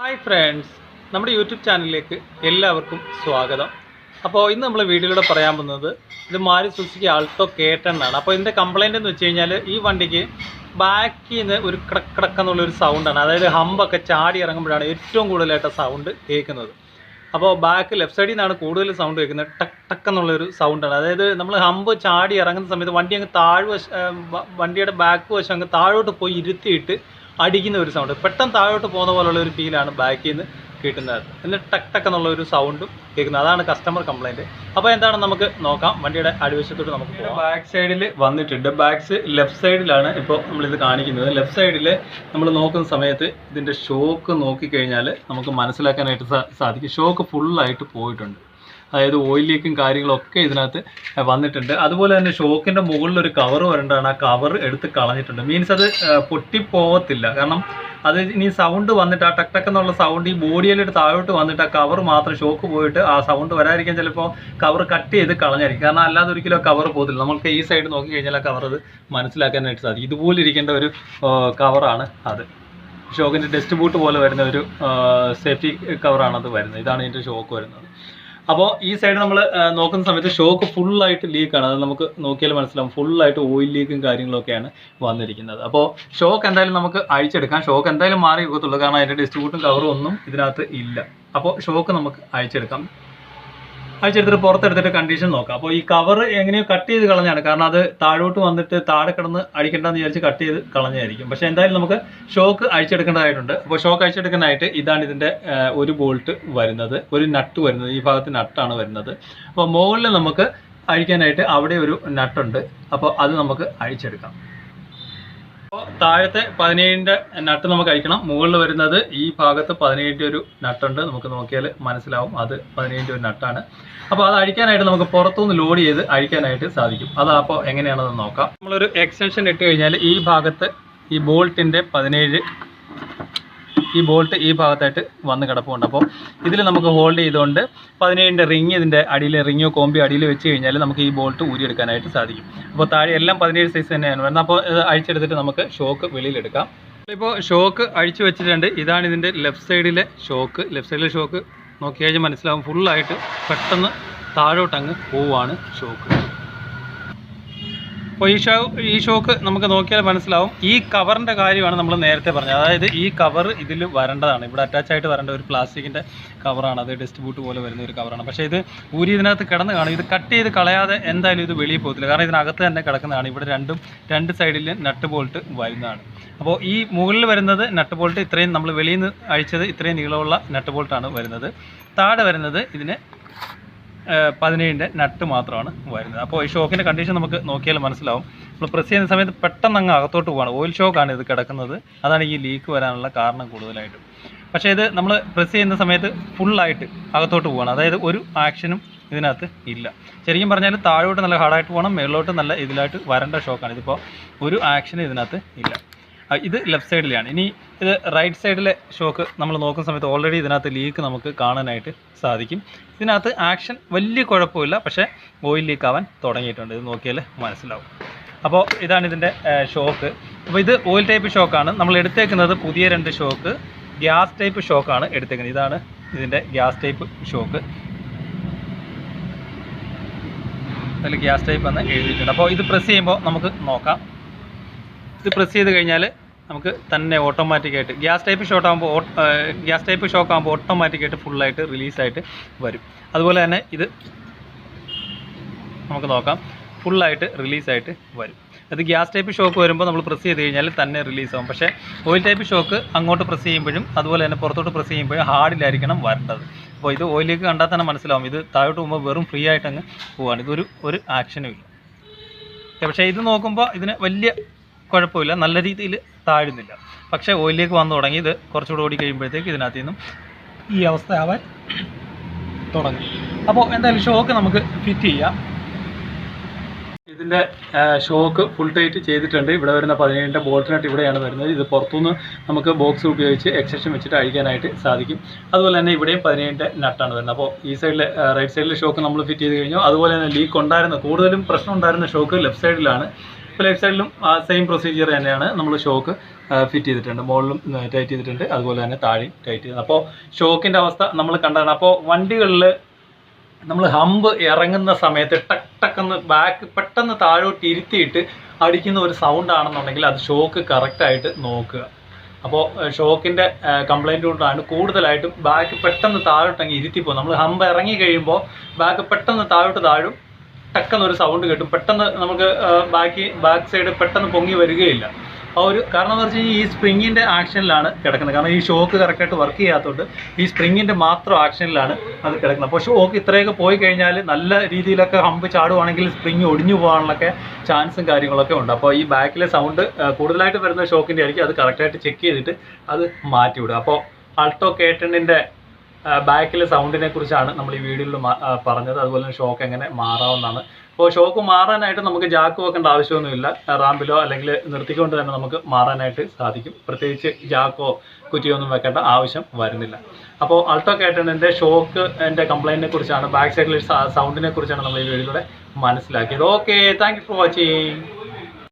Hi friends, നമ്മുടെ YouTube ചാനലിലേക്ക് എല്ലാവർക്കും സ്വാഗതം. അപ്പോൾ ഇന്ന് നമ്മൾ വീഡിയോയിലൂടെ പറയാൻ പോകുന്നത് ഇത് സുസുക്കി ആൾട്ടോ k10 ആണ്. അപ്പോൾ ഇതിൻ്റെ കംപ്ലയിൻ്റ് എന്ന് വെച്ച് കഴിഞ്ഞാൽ ഈ വണ്ടിക്ക് ബാക്കിൽ നിന്ന് ഒരു ക്രക്കെന്നുള്ളൊരു സൗണ്ടാണ്. അതായത് ഹമ്പൊക്കെ ചാടി ഇറങ്ങുമ്പോഴാണ് ഏറ്റവും കൂടുതലായിട്ട് സൗണ്ട് കേൾക്കുന്നത്. അപ്പോൾ ബാക്ക് ലെഫ്റ്റ് സൈഡിൽ നിന്നാണ് കൂടുതൽ സൗണ്ട് കേൾക്കുന്നത്. ടക്ക് എന്നുള്ളൊരു സൗണ്ടാണ്. അതായത് നമ്മൾ ഹമ്പ് ചാടി ഇറങ്ങുന്ന സമയത്ത് വണ്ടി അങ്ങ് വണ്ടിയുടെ ബാക്ക് വശം അങ്ങ് താഴോട്ട് പോയി ഇരുത്തിയിട്ട് അടിക്കുന്ന ഒരു സൗണ്ട്, പെട്ടെന്ന് താഴോട്ട് പോകുന്ന പോലുള്ള ഒരു ഫീലാണ് ബാക്കിൽ നിന്ന് കിട്ടുന്നത്. എന്നിട്ട് ടക്ക് എന്നുള്ള ഒരു സൗണ്ടും കേൾക്കുന്നത്. അതാണ് കസ്റ്റമർ കംപ്ലയിൻറ്റ്. അപ്പോൾ എന്താണ് നമുക്ക് നോക്കാം. വണ്ടിയുടെ അടിവശത്തോട്ട് നമുക്ക് ബാക്ക് സൈഡിൽ വന്നിട്ടുണ്ട്. ലെഫ്റ്റ് സൈഡിലാണ് ഇപ്പോൾ നമ്മളിത് കാണിക്കുന്നത്. ലെഫ്റ്റ് സൈഡിൽ നമ്മൾ നോക്കുന്ന സമയത്ത് ഇതിൻ്റെ ഷോക്ക് നോക്കിക്കഴിഞ്ഞാൽ നമുക്ക് മനസ്സിലാക്കാനായിട്ട് സാധിക്കും. ഷോക്ക് ഫുള്ളായിട്ട് പോയിട്ടുണ്ട്. അതായത് ഓയിൽ ലീക്കും കാര്യങ്ങളൊക്കെ ഇതിനകത്ത് വന്നിട്ടുണ്ട്. അതുപോലെ തന്നെ ഷോക്കിൻ്റെ മുകളിലൊരു കവർ വരേണ്ടതാണ്. ആ കവർ എടുത്ത് കളഞ്ഞിട്ടുണ്ട്. മീൻസ് അത് പൊട്ടിപ്പോകത്തില്ല. കാരണം അത് ഇനി സൗണ്ട് വന്നിട്ട് ആ ടക്ക് എന്നുള്ള സൗണ്ട് ഈ ബോഡിയിലിട്ട് താഴോട്ട് വന്നിട്ട് ആ കവർ മാത്രം ഷോക്ക് പോയിട്ട് ആ സൗണ്ട് വരാതിരിക്കാൻ ചിലപ്പോൾ കവർ കട്ട് ചെയ്ത് കളഞ്ഞായിരിക്കും. കാരണം അല്ലാതെ ഒരിക്കലും ആ കവർ പോകത്തില്ല. നമുക്ക് ഈ സൈഡ് നോക്കി കഴിഞ്ഞാൽ ആ കവർ അത് മനസ്സിലാക്കാനായിട്ട് സാധിക്കും. ഇതുപോലെ ഇരിക്കേണ്ട ഒരു കവറാണ് അത്. ഷോക്കിൻ്റെ ഡസ്റ്റ് ബൂട്ട് പോലെ വരുന്ന ഒരു സേഫ്റ്റി കവറാണത് വരുന്നത്. ഇതാണ് ഇതിൻ്റെ ഷോക്ക് വരുന്നത്. അപ്പോൾ ഈ സൈഡ് നമ്മൾ നോക്കുന്ന സമയത്ത് ഷോക്ക് ഫുള്ളായിട്ട് ലീക്കാണ്. അത് നമുക്ക് നോക്കിയാൽ മനസ്സിലാവും. ഫുള്ളായിട്ട് ഓയിൽ ലീക്കും കാര്യങ്ങളൊക്കെയാണ് വന്നിരിക്കുന്നത്. അപ്പോൾ ഷോക്ക് എന്തായാലും നമുക്ക് അഴിച്ചെടുക്കാം. ഷോക്ക് എന്തായാലും മാറി വെക്കത്തുള്ളൂ. കാരണം അതിൻ്റെ ഡിസ്ട്രിബ്യൂട്ടും കവറും ഒന്നും ഇതിനകത്ത് ഇല്ല. അപ്പോൾ ഷോക്ക് നമുക്ക് അഴിച്ചെടുക്കാം. അഴിച്ചെടുത്തിട്ട് പുറത്തെടുത്തിട്ട് കണ്ടീഷൻ നോക്കാം. അപ്പോൾ ഈ കവർ എങ്ങനെയോ കട്ട് ചെയ്ത് കളഞ്ഞാണ്. കാരണം അത് താഴോട്ട് വന്നിട്ട് താഴെ കിടന്ന് അടിക്കേണ്ടെന്ന് വിചാരിച്ച് കട്ട് ചെയ്ത് കളഞ്ഞായിരിക്കും. പക്ഷേ എന്തായാലും നമുക്ക് ഷോക്ക് അഴിച്ചെടുക്കേണ്ടതായിട്ടുണ്ട്. അപ്പോൾ ഷോക്ക് അഴിച്ചെടുക്കാനായിട്ട് ഇതാണ് ഇതിൻ്റെ ഒരു ബോൾട്ട് വരുന്നത്, ഒരു നട്ട് വരുന്നത്. ഈ ഭാഗത്ത് നട്ടാണ് വരുന്നത്. അപ്പോൾ മുകളിൽ നമുക്ക് അഴിക്കാനായിട്ട് അവിടെ ഒരു നട്ടുണ്ട്. അപ്പോൾ അത് നമുക്ക് അഴിച്ചെടുക്കാം. അപ്പോൾ താഴത്തെ 17ൻ്റെ നട്ട് നമുക്ക് അഴിക്കണം. മുകളിൽ വരുന്നത് ഈ ഭാഗത്ത് 17ൻ്റെ ഒരു നട്ടുണ്ട്. നമുക്ക് നോക്കിയാൽ മനസ്സിലാവും അത് 17ൻ്റെ ഒരു നട്ടാണ്. അപ്പോൾ അത് അഴിക്കാനായിട്ട് നമുക്ക് പുറത്തുനിന്ന് ലോഡ് ചെയ്ത് അഴിക്കാനായിട്ട് സാധിക്കും. അതപ്പോൾ എങ്ങനെയാണെന്ന് നോക്കാം. നമ്മളൊരു എക്സ്റ്റൻഷൻ ഇട്ട് കഴിഞ്ഞാൽ ഈ ഭാഗത്ത് ഈ ബോൾട്ടിൻ്റെ 17 ഈ ബോൾട്ട് ഈ ഭാഗത്തായിട്ട് വന്ന് കിടപ്പുണ്ട്. അപ്പോൾ ഇതിൽ നമുക്ക് ഹോൾഡ് ചെയ്തുകൊണ്ട് 17ൻ്റെ റിങ് ഇതിൻ്റെ അടിയിൽ റിങ്ങോ കോമ്പി അടിയിൽ വെച്ച് കഴിഞ്ഞാൽ നമുക്ക് ഈ ബോൾട്ട് ഊരിയെടുക്കാനായിട്ട് സാധിക്കും. അപ്പോൾ താഴെ എല്ലാം 17 സൈസ് തന്നെയാണ് വരുന്നത്. അപ്പോൾ അഴിച്ചെടുത്തിട്ട് നമുക്ക് ഷോക്ക് വെളിയിലെടുക്കാം. ഇപ്പോൾ ഷോക്ക് അഴിച്ചു വെച്ചിട്ടുണ്ട്. ഇതാണ് ഇതിൻ്റെ ലെഫ്റ്റ് സൈഡിലെ ഷോക്ക്. ലെഫ്റ്റ് സൈഡിലെ ഷോക്ക് നോക്കി കഴിഞ്ഞാൽ മനസ്സിലാവും. ഫുള്ളായിട്ട് പെട്ടെന്ന് താഴോട്ടങ്ങ് പോവുകയാണ് ഷോക്ക്. അപ്പോൾ ഈ ഷോക്ക് നമുക്ക് നോക്കിയാൽ മനസ്സിലാവും. ഈ കവറിൻ്റെ കാര്യമാണ് നമ്മൾ നേരത്തെ പറഞ്ഞത്. അതായത് ഈ കവർ ഇതിൽ വരേണ്ടതാണ്. ഇവിടെ അറ്റാച്ച് ആയിട്ട് വരേണ്ട ഒരു പ്ലാസ്റ്റിക്കിൻ്റെ കവറാണ്. അത് ഡസ്റ്റ് ബൂട്ട് പോലെ വരുന്ന ഒരു കവറാണ്. പക്ഷേ ഇത് ഊരി ഇതിനകത്ത് കിടന്ന് കാണും. ഇത് കട്ട് ചെയ്ത് കളയാതെ എന്തായാലും ഇത് വെളിയിൽ പോകത്തില്ല. കാരണം ഇതിനകത്ത് തന്നെ കിടക്കുന്നതാണ്. ഇവിടെ രണ്ട് സൈഡിൽ നട്ട് ബോൾട്ട് വരുന്നതാണ്. അപ്പോൾ ഈ മുകളിൽ വരുന്നത് നട്ട് ബോൾട്ട് ഇത്രയും നമ്മൾ വെളിയിൽ നിന്ന് അഴിച്ചത് ഇത്രയും നീളമുള്ള നട്ട് ബോൾട്ടാണ് വരുന്നത്. താഴെ വരുന്നത് ഇതിന് 17ൻ്റെ നട്ട് മാത്രമാണ് വരുന്നത്. അപ്പോൾ ഈ ഷോക്കിൻ്റെ കണ്ടീഷൻ നമുക്ക് നോക്കിയാൽ മനസ്സിലാവും. നമ്മൾ പ്രസ് ചെയ്യുന്ന സമയത്ത് പെട്ടെന്ന് അങ്ങ് അകത്തോട്ട് പോവാണ്. ഓയിൽ ഷോക്കാണ് ഇത് കിടക്കുന്നത്. അതാണ് ഈ ലീക്ക് വരാനുള്ള കാരണം കൂടുതലായിട്ടും. പക്ഷേ ഇത് നമ്മൾ പ്രസ് ചെയ്യുന്ന സമയത്ത് ഫുള്ളായിട്ട് അകത്തോട്ട് പോവാണ്. അതായത് ഒരു ആക്ഷനും ഇതിനകത്ത് ഇല്ല. ശരിക്കും പറഞ്ഞാൽ താഴോട്ട് നല്ല ഹാർഡായിട്ട് പോകണം, മേളിലോട്ട് നല്ല ഇതിലായിട്ട് വരേണ്ട ഷോക്കാണ്. ഇതിപ്പോൾ ഒരു ആക്ഷനും ഇതിനകത്ത് ഇല്ല. ഇത് ലെഫ്റ്റ് സൈഡിലാണ്. ഇനി ഇത് റൈറ്റ് സൈഡിലെ ഷോക്ക് നമ്മൾ നോക്കുന്ന സമയത്ത് ഓൾറെഡി ഇതിനകത്ത് ലീക്ക് നമുക്ക് കാണാനായിട്ട് സാധിക്കും. ഇതിനകത്ത് ആക്ഷൻ വലിയ കുഴപ്പമില്ല, പക്ഷേ ഓയിൽ ലീക്ക് ആവാൻ തുടങ്ങിയിട്ടുണ്ട്. ഇത് നോക്കിയാൽ മനസ്സിലാവും. അപ്പോൾ ഇതാണ് ഇതിൻ്റെ ഷോക്ക്. അപ്പോൾ ഇത് ഓയിൽ ടൈപ്പ് ഷോക്കാണ്. നമ്മൾ എടുത്തേക്കുന്നത് പുതിയ 2 ഷോക്ക് ഗ്യാസ് ടൈപ്പ് ഷോക്കാണ് എടുത്തേക്കുന്നത്. ഇതാണ് ഇതിൻ്റെ ഗ്യാസ് ടൈപ്പ് ഷോക്ക്. അതിൽ ഗ്യാസ് ടൈപ്പ് എന്ന് എഴുതിയിട്ടുണ്ട്. അപ്പോൾ ഇത് പ്രസ് ചെയ്യുമ്പോൾ നമുക്ക് നോക്കാം. ഇത് പ്രസ് ചെയ്ത് കഴിഞ്ഞാൽ നമുക്ക് തന്നെ ഓട്ടോമാറ്റിക്കായിട്ട് ഗ്യാസ് ടൈപ്പ് ഷോക്ക് ആകുമ്പോൾ ഓട്ടോമാറ്റിക്കായിട്ട് ഫുള്ളായിട്ട് റിലീസായിട്ട് വരും. അതുപോലെ തന്നെ ഇത് നമുക്ക് നോക്കാം, ഫുള്ളായിട്ട് റിലീസായിട്ട് വരും. അത് ഗ്യാസ് ടൈപ്പ് ഷോക്ക് വരുമ്പോൾ നമ്മൾ പ്രസ് ചെയ്ത് കഴിഞ്ഞാൽ തന്നെ റിലീസാവും. പക്ഷേ ഓയിൽ ടൈപ്പ് ഷോക്ക് അങ്ങോട്ട് പ്രസ് ചെയ്യുമ്പോഴും അതുപോലെ തന്നെ പുറത്തോട്ട് പ്രസ് ചെയ്യുമ്പോഴും ഹാർഡിലായിരിക്കണം വരേണ്ടത്. അപ്പോൾ ഇത് ഓയിലേക്ക് കണ്ടാൽ തന്നെ മനസ്സിലാവും. ഇത് താഴോട്ട് പോകുമ്പോൾ വെറും ഫ്രീ ആയിട്ടങ്ങ് പോവാണ്. ഒരു ആക്ഷനും ഇല്ല. പക്ഷേ ഇത് നോക്കുമ്പോൾ ഇതിന് വലിയ കുഴപ്പമില്ല, നല്ല രീതിയിൽ താഴുന്നില്ല. പക്ഷേ ഓയിലേക്ക് വന്നു തുടങ്ങി. ഇത് കുറച്ചുകൂടി ഓടി കഴിയുമ്പോഴത്തേക്ക് ഇതിനകത്ത് നിന്നും ഈ അവസ്ഥ ആവാൻ തുടങ്ങും. അപ്പോൾ എന്തായാലും ഷോക്ക് നമുക്ക് ഫിറ്റ് ചെയ്യാം. ഇതിൻ്റെ ഷോക്ക് ഫുൾ ടൈറ്റ് ചെയ്തിട്ടുണ്ട്. ഇവിടെ വരുന്ന 17ൻ്റെ ബോൾട്ടിനായിട്ട് ഇവിടെയാണ് വരുന്നത്. ഇത് പുറത്തുനിന്ന് നമുക്ക് ബോക്സ് ഉപയോഗിച്ച് എക്സ്റ്റൻഷൻ വെച്ചിട്ട് അഴിക്കാനായിട്ട് സാധിക്കും. അതുപോലെ തന്നെ ഇവിടെയും 17ൻ്റെ നട്ടാണ് വരുന്നത്. അപ്പോൾ ഈ സൈഡിൽ റൈറ്റ് സൈഡിലെ ഷോക്ക് നമ്മൾ ഫിറ്റ് ചെയ്ത് കഴിഞ്ഞു. അതുപോലെ തന്നെ ലീക്ക് ഉണ്ടായിരുന്ന കൂടുതലും പ്രശ്നം ഉണ്ടായിരുന്ന ഷോക്ക് ലെഫ്റ്റ് സൈഡിലാണ്. ഇപ്പോൾ ലെഫ്റ്റ് സൈഡിലും ആ സെയിം പ്രൊസീജിയർ തന്നെയാണ്. നമ്മൾ ഷോക്ക് ഫിറ്റ് ചെയ്തിട്ടുണ്ട്, മുകളിലും ടൈറ്റ് ചെയ്തിട്ടുണ്ട്, അതുപോലെ തന്നെ താഴെയും ടൈറ്റ് ചെയ്തിട്ടുണ്ട്. അപ്പോൾ ഷോക്കിൻ്റെ അവസ്ഥ നമ്മൾ കണ്ടതാണ്. അപ്പോൾ വണ്ടികളിൽ നമ്മൾ ഹമ്പ് ഇറങ്ങുന്ന സമയത്ത് ടക്ക് ടക്കെന്ന് ബാക്ക് പെട്ടെന്ന് താഴോട്ട് ഇരുത്തിയിട്ട് അടിക്കുന്ന ഒരു സൗണ്ട് ആണെന്നുണ്ടെങ്കിൽ അത് ഷോക്ക് കറക്റ്റായിട്ട് നോക്കുക. അപ്പോൾ ഷോക്കിൻ്റെ കംപ്ലൈൻറ്റ് കൊണ്ടാണ് കൂടുതലായിട്ടും ബാക്ക് പെട്ടെന്ന് താഴോട്ടങ്ങ് ഇരുത്തിപ്പോകും. നമ്മൾ ഹമ്പ് ഇറങ്ങി കഴിയുമ്പോൾ ബാക്ക് പെട്ടെന്ന് താഴും ടക്കെന്നൊരു സൗണ്ട് കിട്ടും. പെട്ടെന്ന് നമുക്ക് ബാക്ക് സൈഡ് പെട്ടെന്ന് പൊങ്ങി വരികയില്ല. ആ ഒരു കാരണം എന്ന് വെച്ച് കഴിഞ്ഞാൽ ഈ സ്പ്രിങ്ങിൻ്റെ ആക്ഷനിലാണ് കിടക്കുന്നത്. കാരണം ഈ ഷോക്ക് കറക്റ്റായിട്ട് വർക്ക് ചെയ്യാത്തതുകൊണ്ട് ഈ സ്പ്രിങ്ങിൻ്റെ മാത്രം ആക്ഷനിലാണ് അത് കിടക്കുന്നത്. അപ്പോൾ ഷോക്ക് ഇത്രയൊക്കെ പോയി കഴിഞ്ഞാൽ നല്ല രീതിയിലൊക്കെ ഹമ്പ് ചാടുവാണെങ്കിൽ സ്പ്രിങ് ഒടിഞ്ഞു പോകാനുള്ളൊക്കെ ചാൻസും കാര്യങ്ങളൊക്കെ ഉണ്ട്. അപ്പോൾ ഈ ബാക്കിലെ സൗണ്ട് കൂടുതലായിട്ട് വരുന്ന ഷോക്കിൻ്റെ ആയിരിക്കും. അത് കറക്റ്റായിട്ട് ചെക്ക് ചെയ്തിട്ട് അത് മാറ്റിവിടുക. അപ്പോൾ ആൾട്ടോ K10ൻ്റെ ബാക്കിലെ സൗണ്ടിനെ കുറിച്ചാണ് നമ്മൾ ഈ വീഡിയോയിൽ പറഞ്ഞത്. അതുപോലെ തന്നെ ഷോക്ക് എങ്ങനെ മാറാവുന്നതാണ്. അപ്പോൾ ഷോക്ക് മാറാനായിട്ട് നമുക്ക് ജാക്ക് വെക്കേണ്ട ആവശ്യമൊന്നുമില്ല. റാമ്പിലോ അല്ലെങ്കിൽ നിർത്തിക്കൊണ്ട് തന്നെ നമുക്ക് മാറാനായിട്ട് സാധിക്കും. പ്രത്യേകിച്ച് ജാക്കോ കുറ്റിയോ ഒന്നും വെക്കേണ്ട ആവശ്യം വരുന്നില്ല. അപ്പോൾ ആൾട്ടോ K10ൻ്റെ ഷോക്ക് എൻ്റെ കംപ്ലൈൻറ്റിനെ കുറിച്ചാണ്, ബാക്ക് സൈഡിലെ സൗണ്ടിനെ കുറിച്ചാണ് നമ്മൾ ഈ വീഡിയോയിലൂടെ മനസ്സിലാക്കിയത്. Okay, thank you for watching.